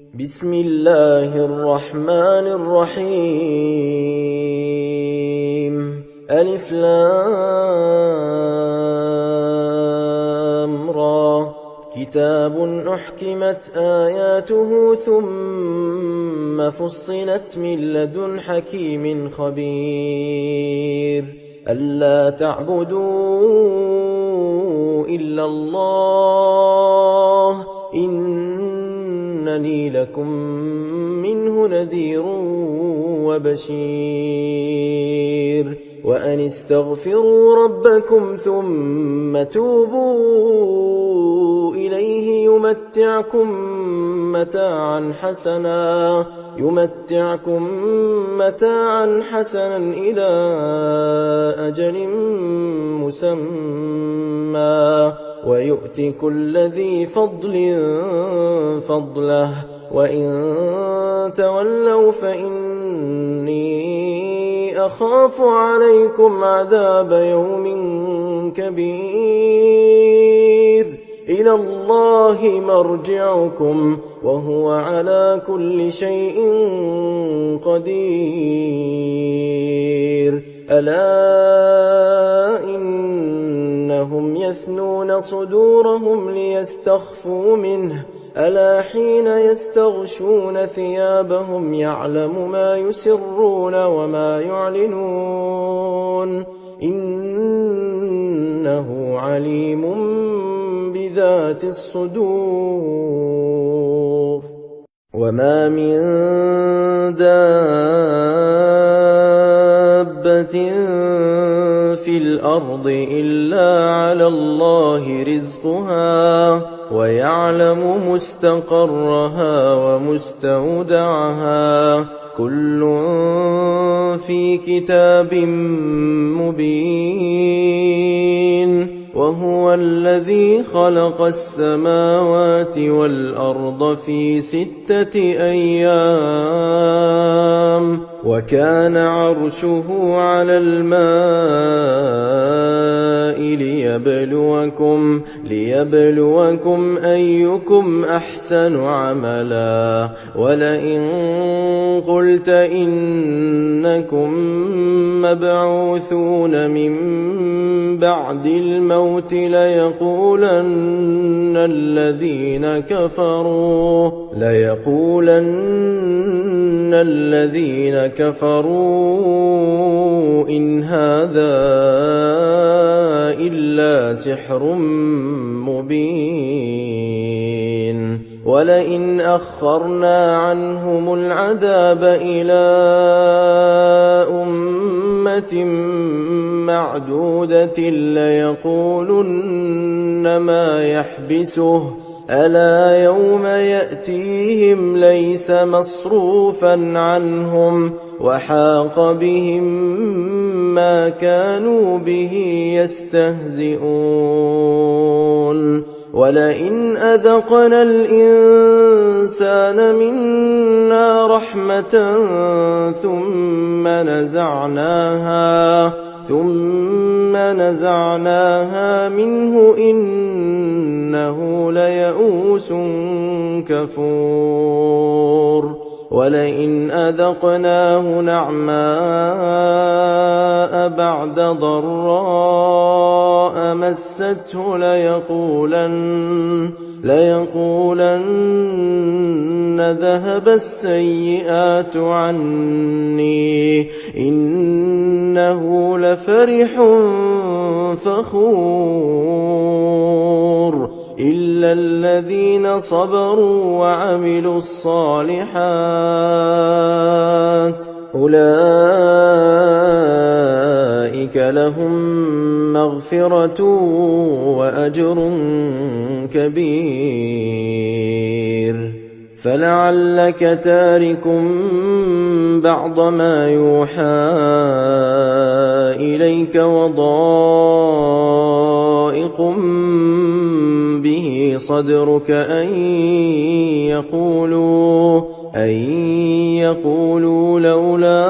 بسم الله الرحمن الرحيم. ألف لام را. كتاب أحكمت آياته ثم فصلت من لدن حكيم خبير. ألا تعبدوا إلا الله إنني لكم منه نذير وبشير. وأن استغفروا ربكم ثم توبوا إليه يمتعكم متاعا حسنا إلى أجل مسمى ويؤت كل ذي فضل فضله وإن تولوا فإني أخاف عليكم عذاب يوم كبير. إلى الله مرجعكم وهو على كل شيء قدير. ألا إنهم يثنون صدورهم ليستخفوا منه ألا حين يستغشون ثيابهم يعلم ما يسرون وما يعلنون إنه عليم بذات الصدور. وما من دابة في الأرض إلا على الله رزقها ويعلم مستقرها ومستودعها كل في كتاب مبين. وهو الذي خلق السماوات والأرض في 6 أيام وكان عرشه على الماء ليبلوكم أيكم أحسن عملا. ولئن قلت إنكم مبعوثون من بعد الموت ليقولن الذين كفروا إن هذا إلا سحر مبين. ولئن أخرنا عنهم العذاب إلى أمة معدودة ليقولن ما يحبسه ألا يوم يأتيهم ليس مصروفا عنهم وحاق بهم ما كانوا به يستهزئون. ولئن أذقنا الإنسان منا رحمة ثم نزعناها منه إنه ليئوس كفور. ولئن أذقناه نعماء بعد ضراء مسته ليقولن ذهب السيئات عني إنه لفرح فخور. إلا الذين صبروا وعملوا الصالحات أولئك لهم مغفرة وأجر كبير. فلعلك تارك بعض ما يوحى إليك وضائق به صدرك أن يقولوا لولا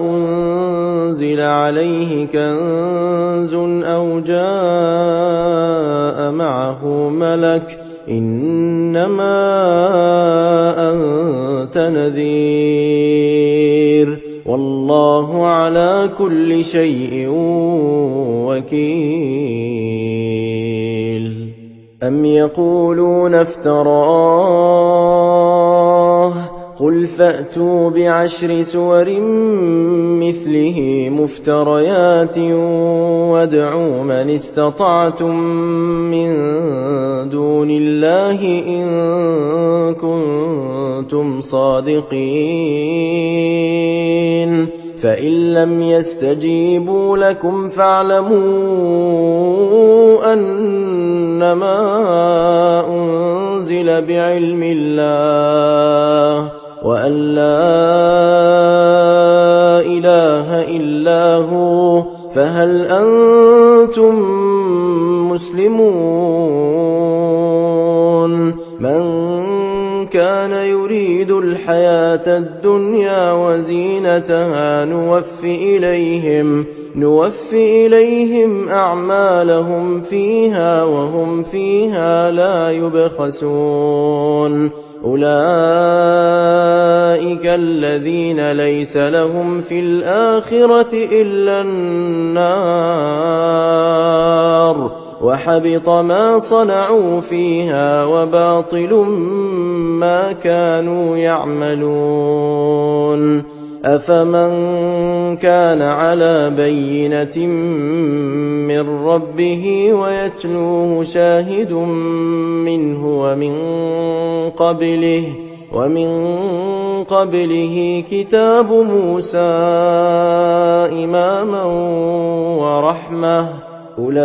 أنزل عليه كنز أو جاء معه ملك إنما أنت نذير والله على كل شيء وكيل أم يقولون افتراه قل فأتوا بعشر سور مثله مفتريات وادعوا من استطعتم من دون الله إن كنتم صادقين فإن لم يستجيبوا لكم فاعلموا أنما أنزل بعلم الله وأن لا إله إلا هو فهل أنتم مسلمون من كان يريد الحياة الدنيا وزينتها نوفي إليهم أعمالهم فيها وهم فيها لا يبخسون أولئك الذين ليس لهم في الآخرة إلا النار وحبط ما صنعوا فيها وباطل ما كانوا يعملون أفمن كان على بينة من ربه ويتلوه شاهد منه ومن قبله كتاب موسى إماما ورحمة أولئك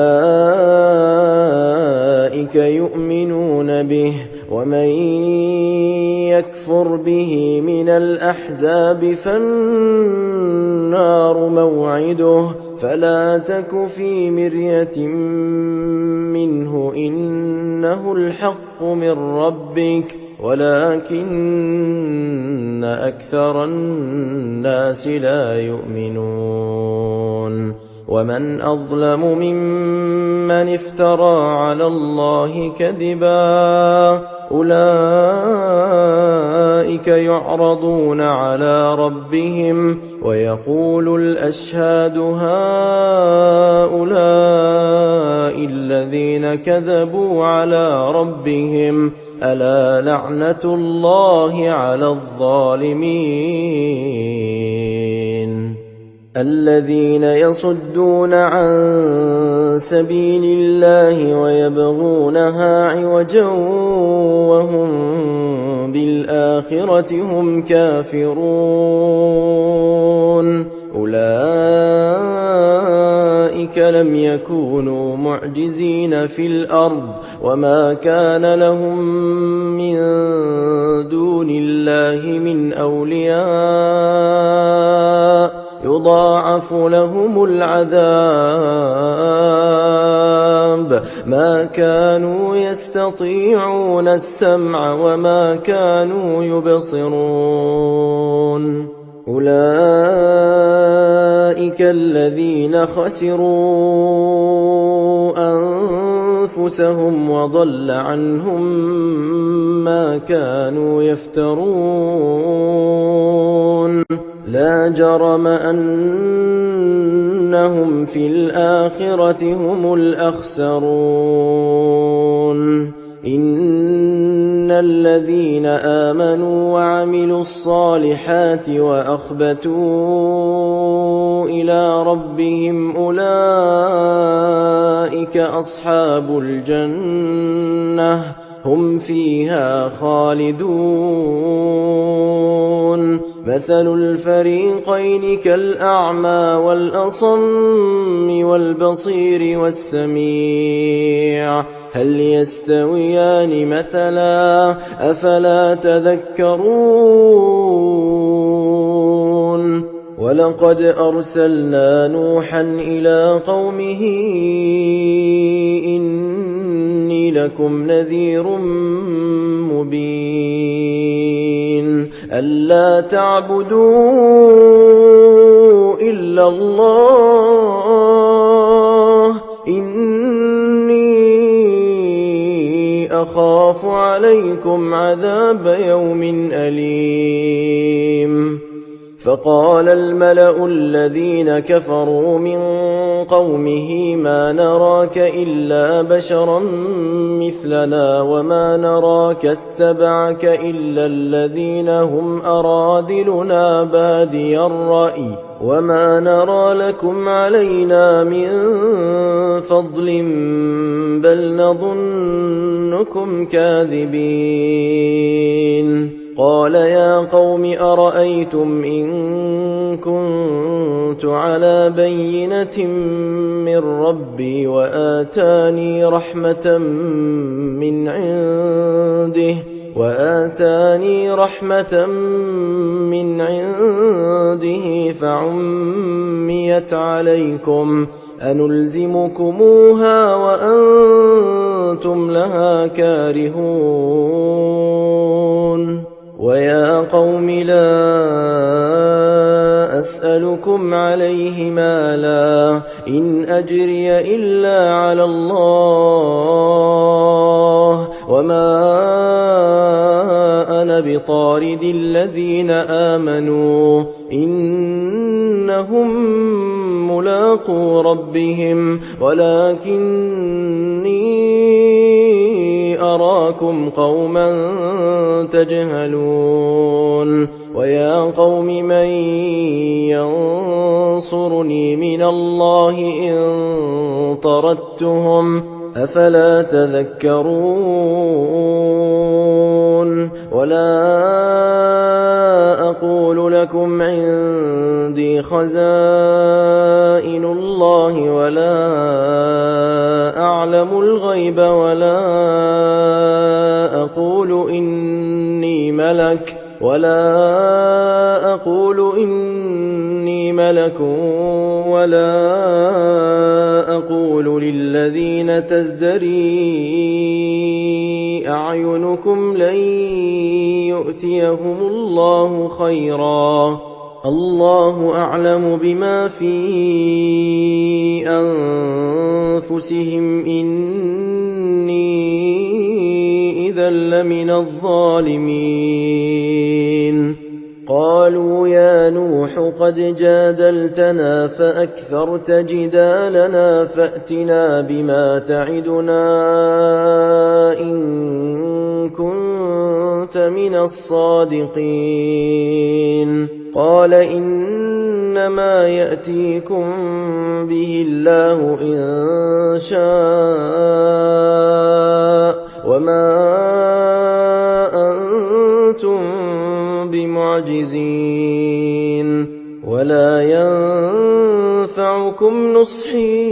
يؤمنون به ومن يكفر به من الأحزاب فالنار موعده فلا تك في مرية منه إنه الحق من ربك ولكن أكثر الناس لا يؤمنون ومن أظلم ممن افترى على الله كذبا أولئك يعرضون على ربهم ويقول الأشهاد هؤلاء الذين كذبوا على ربهم ألا لعنة الله على الظالمين الذين يصدون عن سبيل الله ويبغونها عوجا وهم بالآخرة هم كافرون أولئك لم يكونوا معجزين في الأرض وما كان لهم من دون الله من أولياء يضاعف لهم العذاب ما كانوا يستطيعون السمع وما كانوا يبصرون أولئك الذين خسروا أنفسهم وضل عنهم ما كانوا يفترون لا جرم أنهم في الآخرة هم الأخسرون إن الذين آمنوا وعملوا الصالحات وأخبتوا إلى ربهم أولئك أصحاب الجنة هم فيها خالدون مثل الفريقين كالأعمى والأصم والبصير والسميع هل يستويان مثلا أفلا تذكرون ولقد أرسلنا نوحا إلى قومه إني لكم نذير مبين ألا تعبدوا إلا الله إني أخاف أخاف عليكم عذاب يوم أليم. فقال الملأ الذين كفروا من قومه ما نراك إلا بشرا مثلنا وما نراك اتبعك إلا الذين هم أرادلنا بادي الرأي وما نرى لكم علينا من فضل بل نظنكم كاذبين. قال يا قوم أرأيتم إن كنت على بينة من ربي وآتاني رحمة من عنده فعميت عليكم أنلزمكموها وأنتم لها كارهون. ويا قوم لا أسألكم عليه مالا إن أجري إلا على الله وما أنا بطارد الذين آمنوا إنهم ملاقو ربهم ولكني أراكم قوما تجهلون. ويا قوم من ينصرني من الله إن طردتهم أفلا تذكرون. ولا أقول لكم عندي خزائن الله ولا أعلم الغيب ولا أقول إني ملك ولا أقول للذين تزدري أعينكم لن يؤتيهم الله خيرا الله أعلم بما في أنفسهم إني إذا لمن الظالمين. قالوا يا نوح قد جادلتنا فأكثرت جدالنا فأتنا بما تعدنا إن كنت من الصادقين. قال إنما يأتيكم به الله إن شاء وما أنتم بمعجزين. ولا ينفعكم نصحي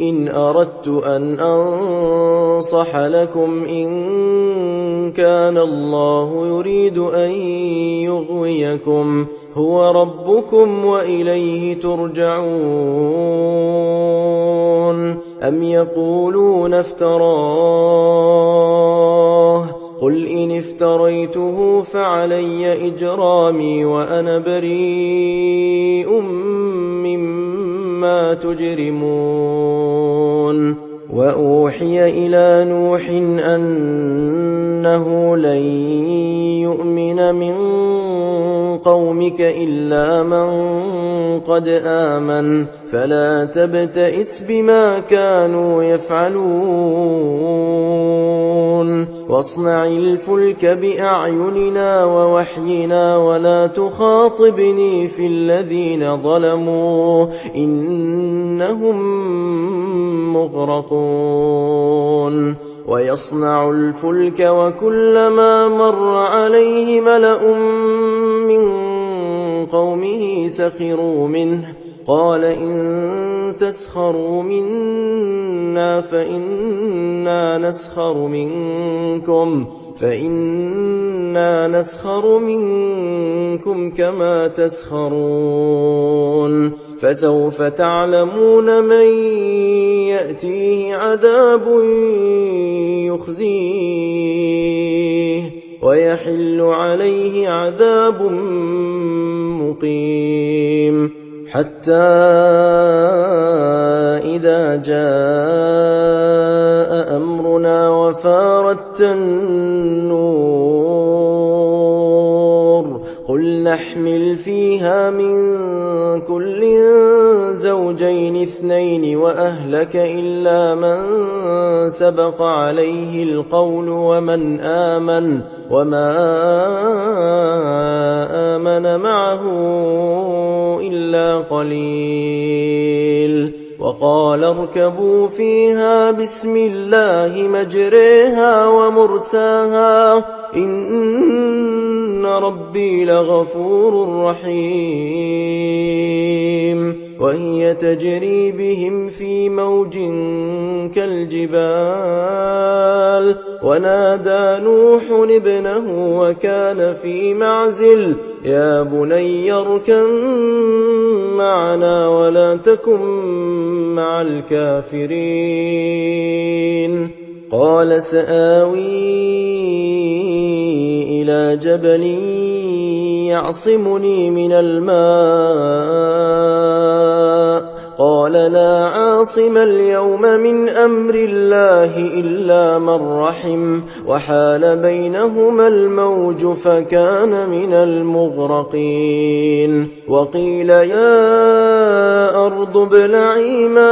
إن أردت أن أنصح لكم إن كان الله يريد أن يغويكم هو ربكم وإليه ترجعون. أم يقولون افتراه قل إن افتريته فعلي إجرامي وأنا بريء مما تجرمون. وأوحي إلى نوح أنه لن يؤمن من قومك إلا من قد آمن فلا تبتئس بما كانوا يفعلون. واصنع الفلك بأعيننا ووحينا ولا تخاطبني في الذين ظلموا إنهم مغرقون. ويصنع الفلك وكلما مر عليه ملأ من قومه سخروا منه قال إن تسخروا منا فإنا نسخر منكم كما تسخرون. فسوف تعلمون من يأتيه عذاب يخزيه ويحل عليه عذاب مقيم. حتى إذا جاء أمرنا وفارت النور قل نحمل فيها من كل زوجين اثنين وأهلك إلا من سبق عليه القول وما آمن معه إلا قليل وقال اركبوا فيها بسم الله مجريها ومرساها إن ربي لغفور رحيم وهي تجري بهم في موج كالجبال ونادى نوح ابنه وكان في معزل يا بني اركب معنا ولا تكن مع الكافرين قال سآوي إلى جبل يعصمني من الماء قال لا عاصم اليوم من أمر الله إلا من رحم وحال بينهما الموج فكان من المغرقين وقيل يا أرض ابلعي ماءك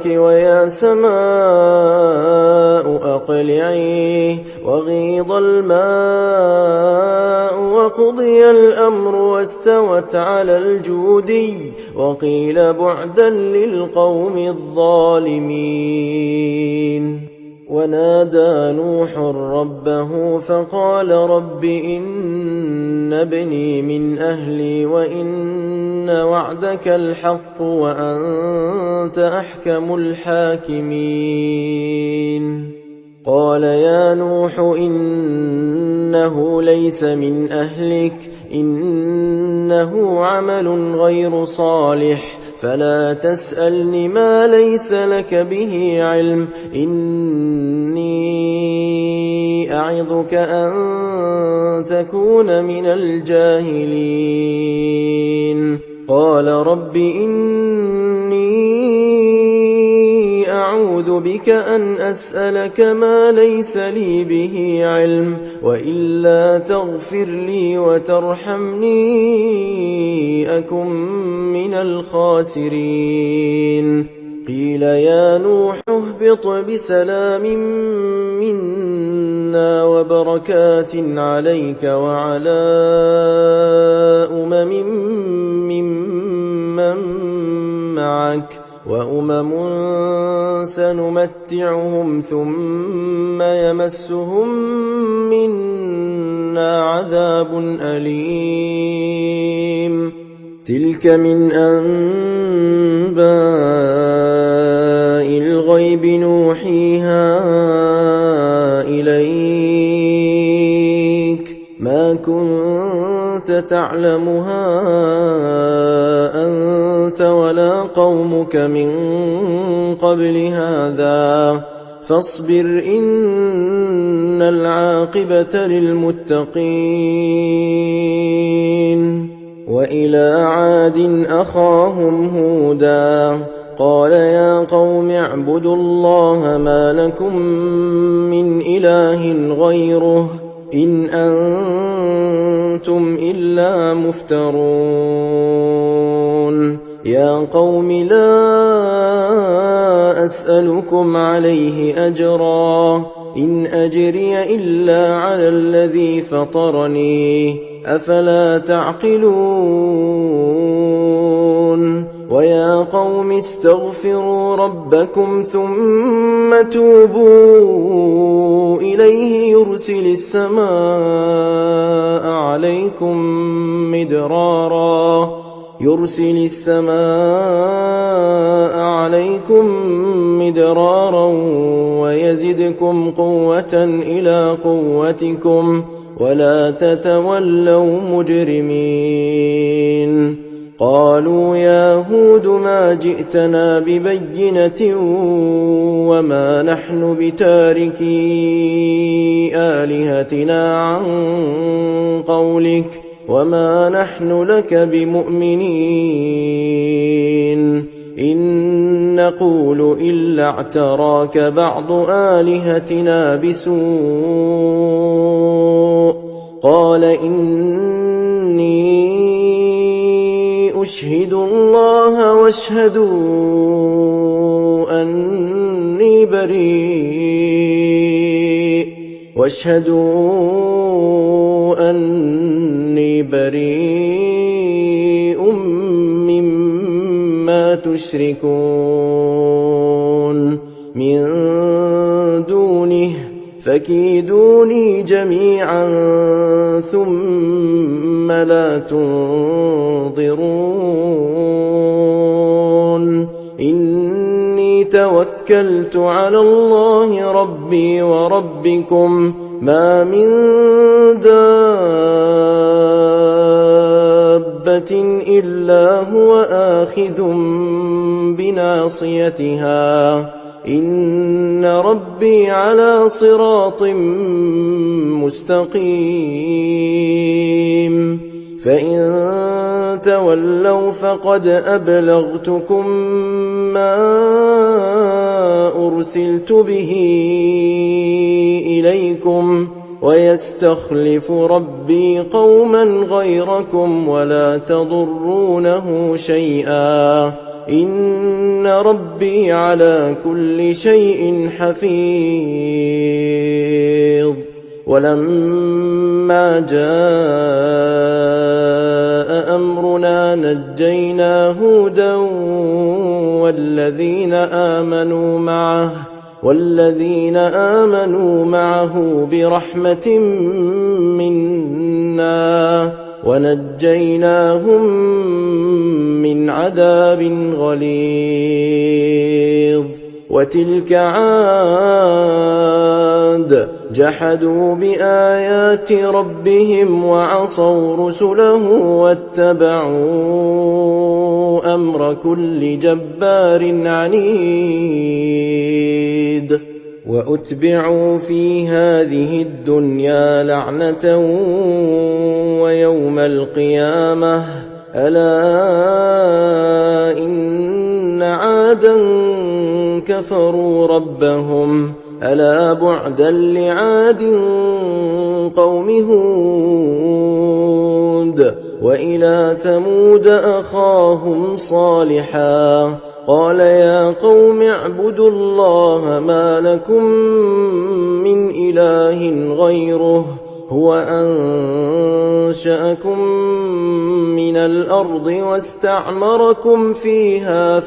ويا سماء أقلعي وغيض الماء وقضي الأمر واستوت على الجودي وقيل بعدا للقوم الظالمين ونادى نوح ربه فقال رب إن ابني من أهلي وإن وعدك الحق وأنت أحكم الحاكمين قال يا نوح إنه ليس من أهلك إنه عمل غير صالح فلا تسألني ما ليس لك به علم إني أعظك أن تكون من الجاهلين قال رب إني أعوذ بك أن أسألك ما ليس لي به علم وإلا تغفر لي وترحمني أكن من الخاسرين قيل يا نوح اهبط بسلام منا وبركات عليك وعلى أمم ممن معك وأمم سنمتعهم ثم يمسهم منا عذاب أليم تلك من أنباء الغيب نوحيها إليك ما كنت تعلمها أنت ولا قومك من قبل هذا فاصبر إن العاقبة للمتقين وإلى عاد أخاهم هودا قال يا قوم اعبدوا الله ما لكم من إله غيره إن أنتم إلا مفترون يا قوم لا أسألكم عليه أجرا إن أجري إلا على الذي فطرني أفلا تعقلون ويا قوم استغفروا ربكم ثم توبوا إليه يرسل السماء عليكم مدرارا ويزدكم قوة إلى قوتكم ولا تتولوا مجرمين قالوا يا هود ما جئتنا ببينة وما نحن بتاركي آلهتنا عن قولك وما نحن لك بمؤمنين إن نقول إلا اعتراك بعض آلهتنا بسوء قال إني أشهد الله واشهدوا أني بريء مما تشركون من دونه فكيدوني جميعا ثم لا تنظرون إني توكلت على الله ربي وربكم ما من دابة إلا هو آخذ بناصيتها إن ربي على صراط مستقيم فإن تولوا فقد أبلغتكم ما أرسلت به إليكم ويستخلف ربي قوما غيركم ولا تضرونه شيئا إن ربي على كل شيء حفيظ ولما جاء أمرنا نجينا هودا والذين آمنوا معه برحمة منا ونجيناهم من عذاب غليظ وتلك عاد جحدوا بآيات ربهم وعصوا رسله واتبعوا أمر كل جبار عنيد وأتبعوا في هذه الدنيا لعنة ويوم القيامة ألا إن عادا كفروا ربهم ألا بعدا لعاد قوم هود وإلى ثمود أخاهم صالحا قال يا قوم اعبدوا الله ما لكم من إله غيره هو أنشأكم من الأرض واستعمركم فيها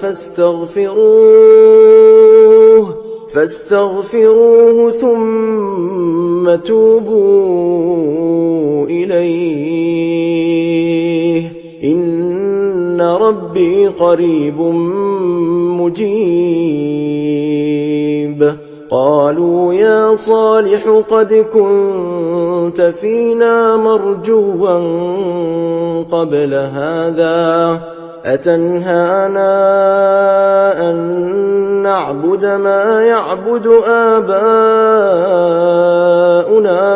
فاستغفروه ثم توبوا إليه إن ربي قريب مجيب قالوا يا صالح قد كنت فينا مرجوا قبل هذا أتنهانا أن نعبد ما يعبد آباؤنا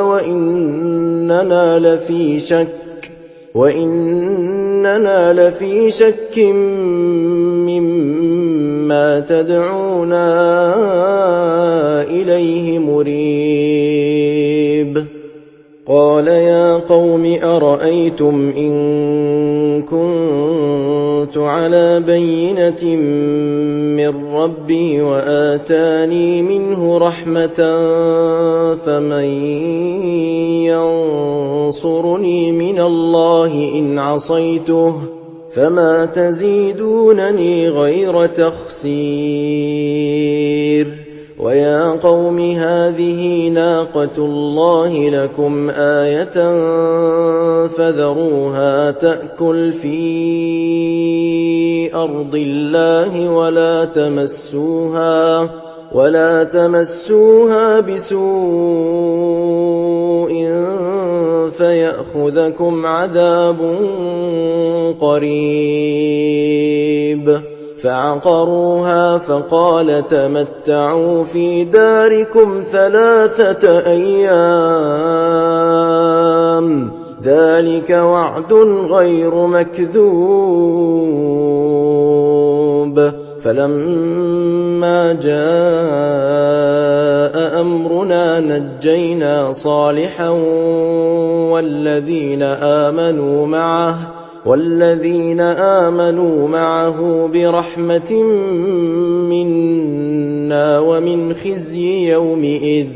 وإننا لفي شك مما تدعونا إليه مريب قال يا قوم أرأيتم إن كنت على بينة من ربي وآتاني منه رحمة فمن ينصرني من الله إن عصيته فما تزيدونني غير تخسير ويا قوم هذه ناقة الله لكم آية فذروها تأكل في أرض الله ولا تمسوها بسوء فيأخذكم عذاب قريب فعقروها فقال تمتعوا في داركم 3 أيام ذلك وعد غير مكذوب فلما جاء أمرنا نجينا صالحا والذين آمنوا معه برحمة منا ومن خزي يومئذ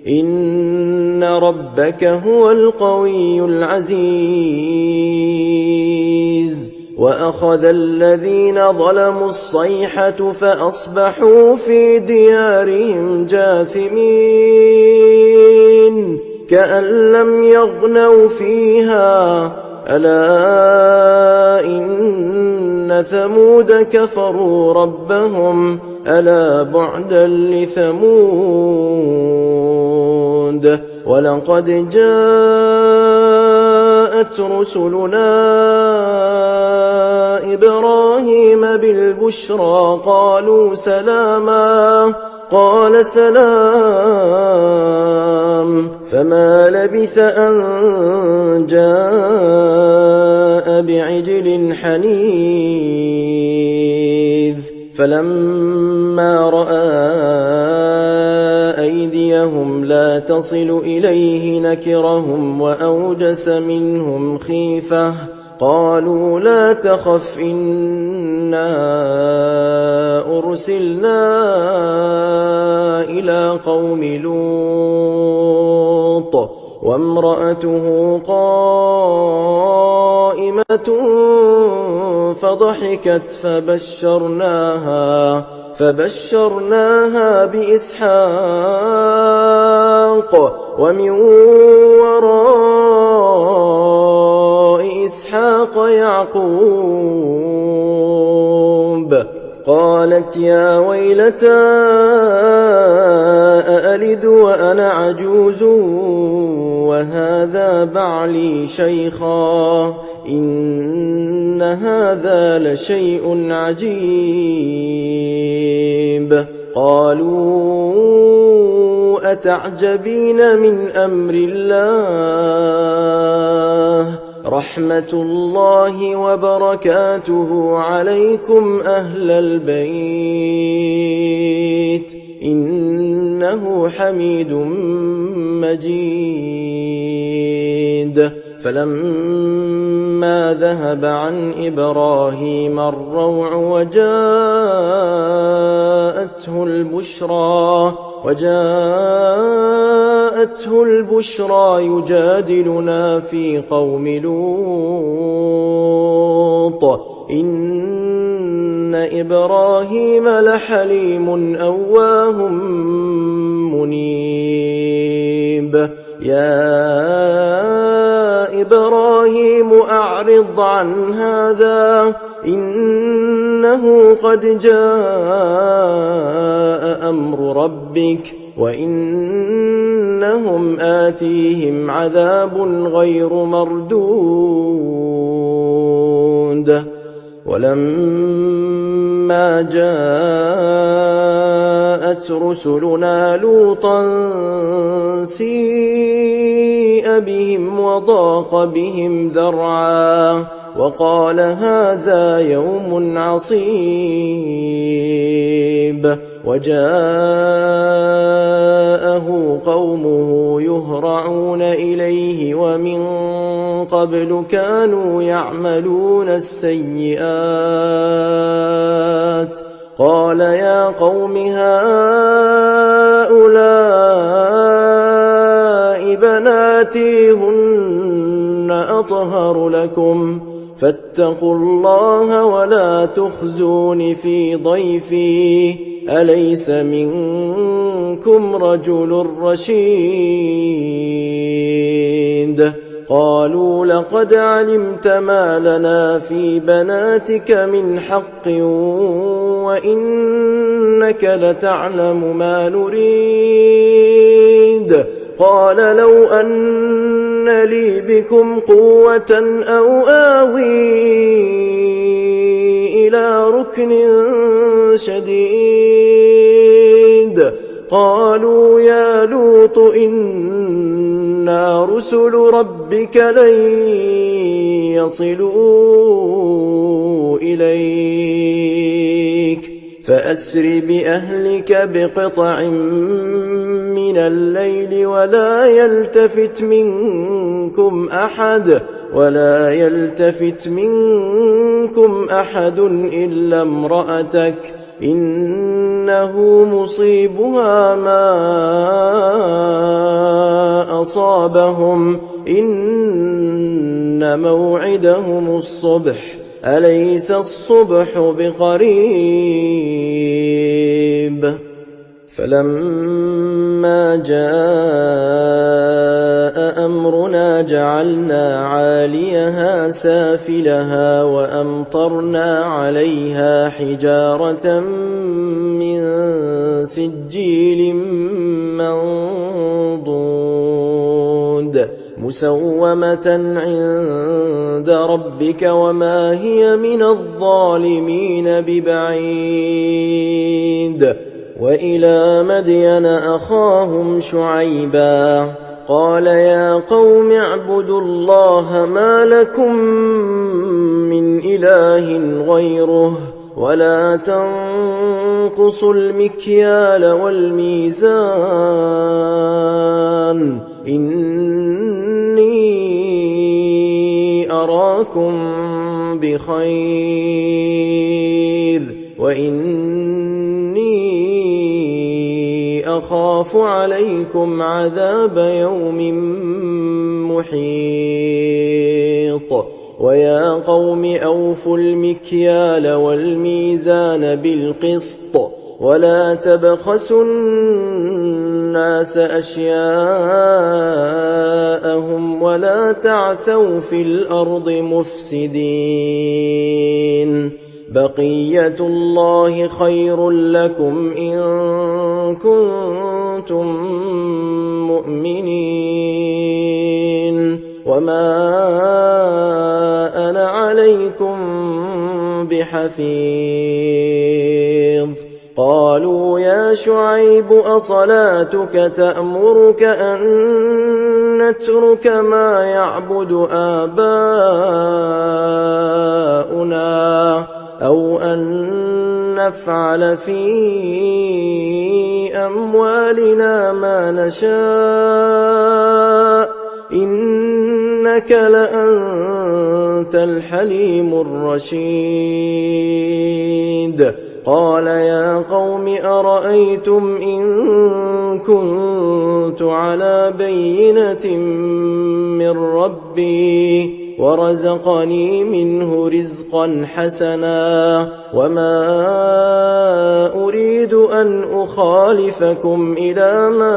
إن ربك هو القوي العزيز وأخذ الذين ظلموا الصيحة فأصبحوا في ديارهم جاثمين كأن لم يغنوا فيها ألا إن ثمود كفروا ربهم ألا بعدا لثمود ولقد جاءت رسلنا إبراهيم بالبشرى قالوا سلاما قال سلام فما لبث أن جاء بعجل حنيذ فلما رأى أيديهم لا تصل إليه نكرهم وأوجس منهم خيفة قالوا لا تخف إنا أرسلنا إلى قوم لوط وامرأته قائمة فضحكت فبشرناها بإسحاق ومن وراء إسحاق يعقوب قالت يا ويلتى أألد وأنا عجوز وهذا بعلي شيخا إن هذا لشيء عجيب قالوا أتعجبين من أمر الله رحمة الله وبركاته عليكم أهل البيت إنه حميد مجيد فلما ذهب عن إبراهيم الروع وجاءته البشرى يجادلنا في قوم لوط إن إبراهيم لحليم أواه منيب يا إبراهيم أعرض عن هذا إنه قد جاء أمر ربك وإنهم آتيهم عذاب غير مردود ولما جاءت رسلنا لوطا سيء بهم وضاق بهم ذرعا وقال هذا يوم عصيب وجاءه قومه يهرعون إليه ومن قبل كانوا يعملون السيئات قال يا قوم هؤلاء بناتي هن أطهر لكم فاتقوا الله ولا تخزون في ضيفي أليس منكم رجل رشيد قالوا لقد علمت ما لنا في بناتك من حق وإنك لتعلم ما نريد قال لو أن لي بكم قوة أو آوي إلى ركن شديد قالوا يا لوط إنا رسل ربك لن يصلوا إليك فأسر بأهلك بقطع من الليل ولا يلتفت منكم أحد إلا امرأتك إنه مصيبها ما أصابهم إن موعدهم الصبح أليس الصبح بقريب فلما جاء أمرنا جعلنا عاليها سافلها وأمطرنا عليها حجارة من سجيل منضود مسومة عند ربك وما هي من الظالمين ببعيد وإلى مدين أخاهم شعيبا قال يا قوم اعبدوا الله ما لكم من إله غيره ولا تنقصوا المكيال والميزان إني أراكم بخير وإني أخاف عليكم عذاب يوم محيط ويا قوم أوفوا المكيال والميزان بالقسط ولا تبخسوا الناس أشياءهم ولا تعثوا في الأرض مفسدين بقية الله خير لكم إن كنتم مؤمنين وما أنا عليكم بحفيظ قالوا يا شعيب أصلاتك تأمرك أن نترك ما يعبد آباؤنا أو أن نفعل في أموالنا ما نشاء إنك لأنت الحليم الرشيد قال يا قوم أرأيتم إن كنت على بينة من ربي ورزقني منه رزقا حسنا وما أريد أن أخالفكم إلى ما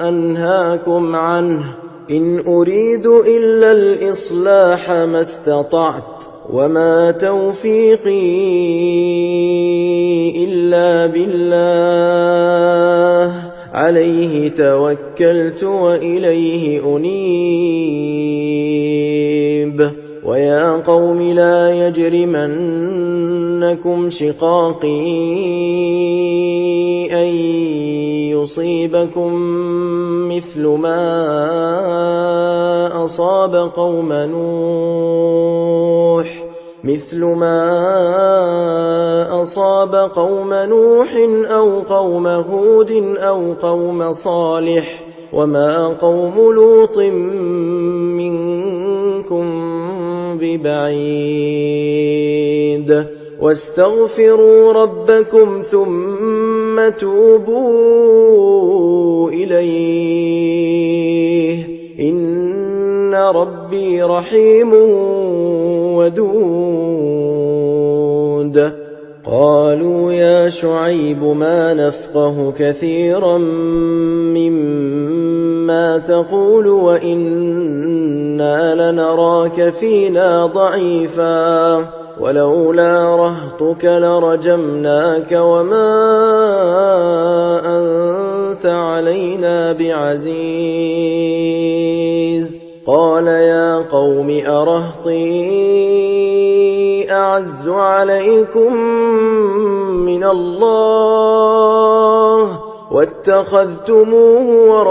أنهاكم عنه إن أريد إلا الإصلاح ما استطعت وما توفيقي إلا بالله عليه توكلت وإليه أنيب ويا قوم لا يجرمنكم شقاقي أن يصيبكم مثل ما أصاب قوم نوح أو قوم هود أو قوم صالح وما قوم لوط منكم ببعيد واستغفروا ربكم ثم توبوا إليه إن ربي رحيم ودود قالوا يا شعيب ما نفقه كثيرا مما تقول وإنا لنراك فينا ضعيفا ولولا رهطك لرجمناك وما أنت علينا بعزيز قال يا قوم أرهطي أعز عليكم من الله واتخذتموه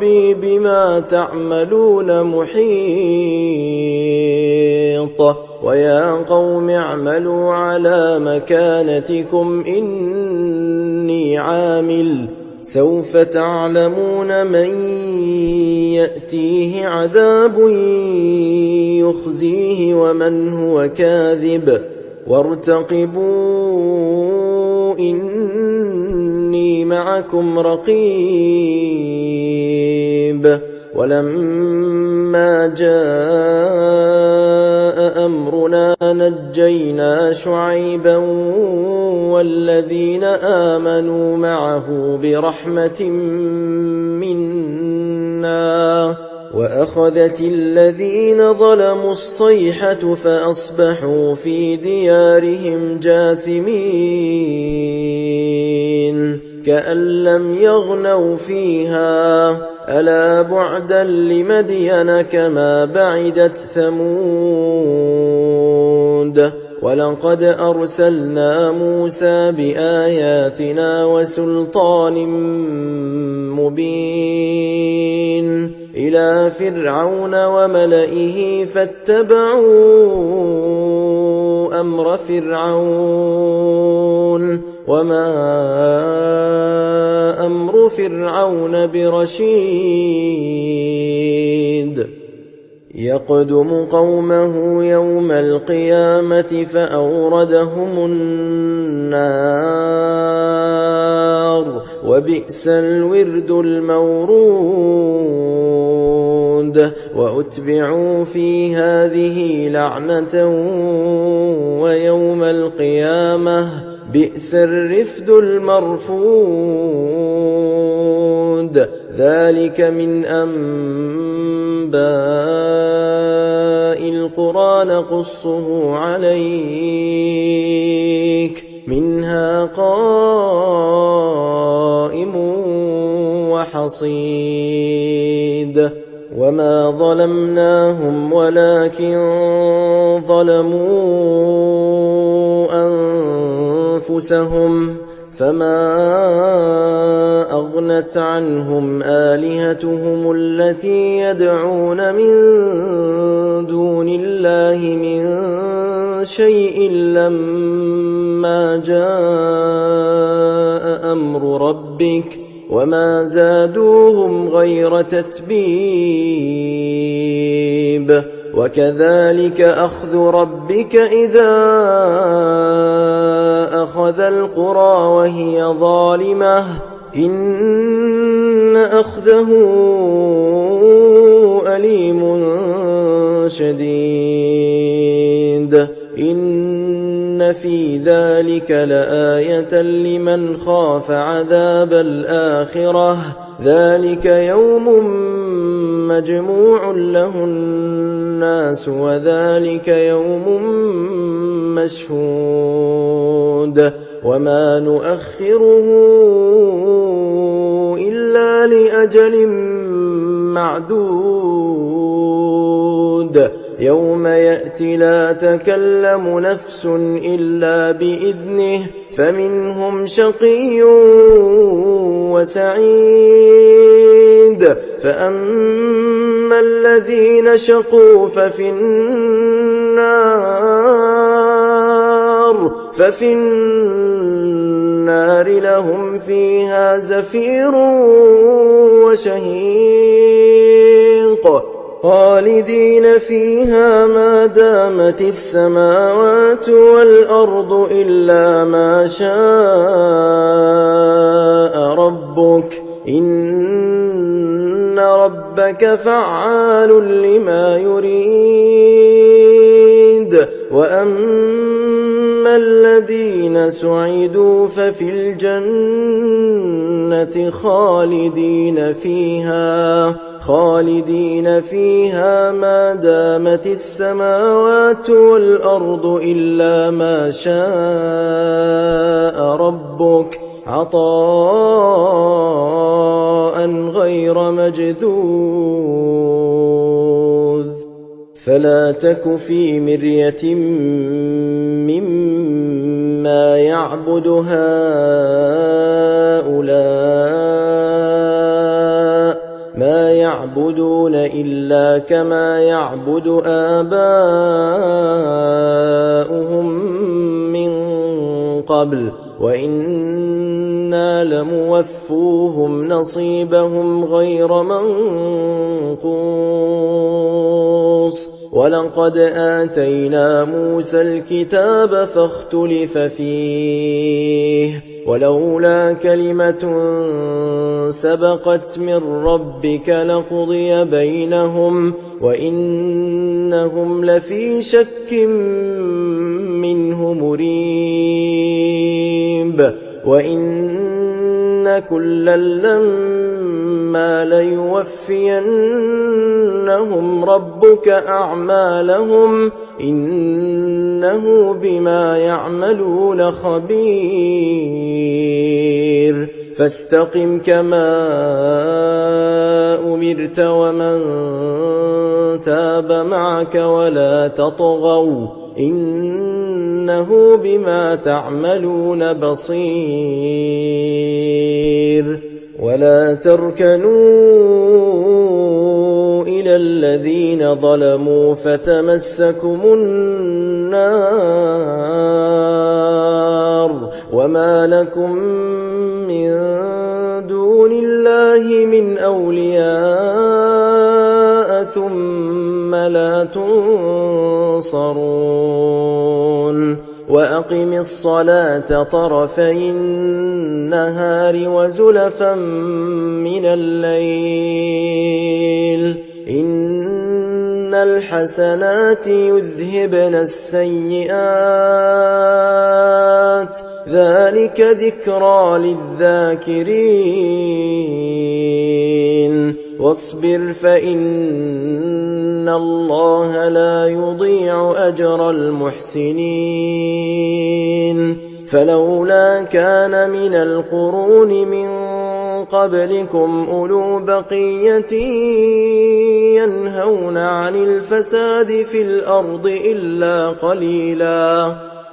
ربي بما تعملون محيط ويا قوم اعملوا على مكانتكم إني عامل سوف تعلمون من يأتيه عذاب يخزيه ومن هو كاذب وارتقبوا إني معكم رقيب ولما جاء أمرنا نجينا شعيبا والذين آمنوا معه برحمة منا وأخذت الذين ظلموا الصيحة فأصبحوا في ديارهم جاثمين كأن لم يغنوا فيها ألا بعدا لمدين كما بعدت ثمود ولقد أرسلنا موسى بآياتنا وسلطان مبين إلى فرعون وملئه فاتبعوا أمر فرعون وما أمر فرعون برشيد يقدم قومه يوم القيامة فأوردهم النار وبئس الورد المورود وأتبعوا في هذه لعنة ويوم القيامة بئس الرفد المرفود ذلك من أنباء القرى نقصه عليك منها قائم وحصيد وما ظلمناهم ولكن ظلموا أنفسهم فما أغنت عنهم آلهتهم التي يدعون من دون الله من شيء لما جاء أمر ربك وما زادوهم غير تتبيب وكذلك أخذ ربك إذا أخذ القرى وهي ظالمة إن أخذه أليم شديد إن في ذلك لآية لمن خاف عذاب الآخرة ذلك يوم مجموع له الناس وذلك يوم مشهود وما نؤخره إلا لأجل معدود يوم يأتي لا تكلم نفس إلا بإذنه فمنهم شقي وسعيد فأما الذين شقوا ففي النار لهم فيها زفير وشهيق خالدين فيها ما دامت السماوات والأرض إلا ما شاء ربك إن ربك فعال لما يريد وأما الذين سعدوا ففي الجنة خالدين فيها ما دامت السماوات والأرض إلا ما شاء ربك عطاء غير مجذوذ فلا تك في مرية مما يعبد هؤلاء ما يعبدون إلا كما يعبد آباؤهم من قبل وإنا لموفوهم نصيبهم غير منقوص ولقد آتينا موسى الكتاب فاختلف فيه ولولا كلمة سبقت من ربك لقضي بينهم وإنهم لفي شك منه مريب وإن كلا لما ليوفينهم ربك أعمالهم إنه بما يعملون خبير فاستقم كما أمرت ومن تاب معك ولا تطغوا إنه بما تعملون بصير ولا تركنوا إلى الذين ظلموا فتمسكم النار وما لكم من دون الله من أولياء ثم لا تنصرون وأقم الصلاة طرفي النهار وزلفا من الليل إن الحسنات يذهبن السيئات ذلك ذكرى للذاكرين واصبر فإن الله لا يضيع أجر المحسنين فلولا كان من القرون من قبلكم أولو بقية ينهون عن الفساد في الأرض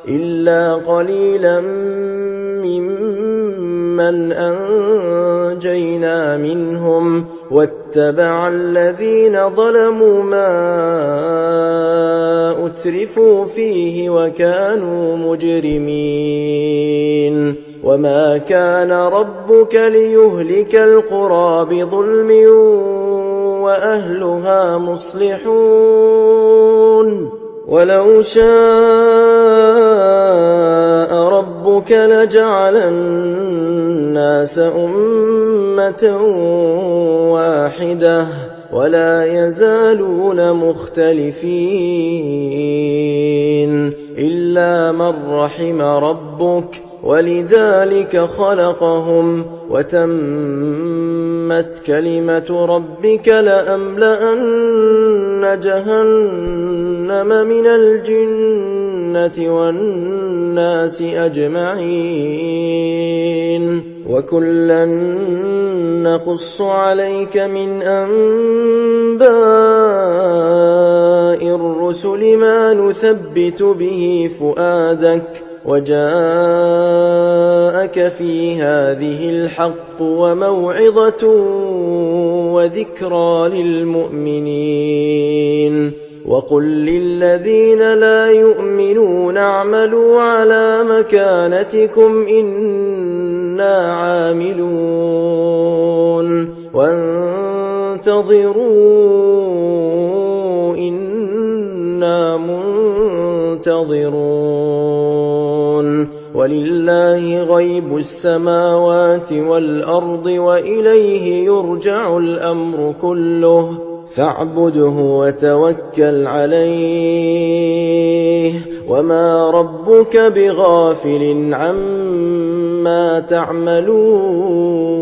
إلا قليلا ممن أنجينا منهم واتبع الذين ظلموا ما أترفوا فيه وكانوا مجرمين وما كان ربك ليهلك القرى بظلم وأهلها مصلحون ولو شاء ربك لجعل الناس أمة واحدة ولا يزالون مختلفين إلا من رحم ربك ولذلك خلقهم وتمت كلمة ربك لأملأن جهنم من الجنة والناس أجمعين وكلا نقص عليك من أنباء الرسل ما نثبت به فؤادك وجاءك في هذه الحق وموعظة وذكرى للمؤمنين وقل للذين لا يؤمنون اعملوا على مكانتكم إنا عاملون وانتظروا إنا منتظرون ولله غيب السماوات والأرض وإليه يرجع الأمر كله فاعبده وتوكل عليه وما ربك بغافل عما تعملون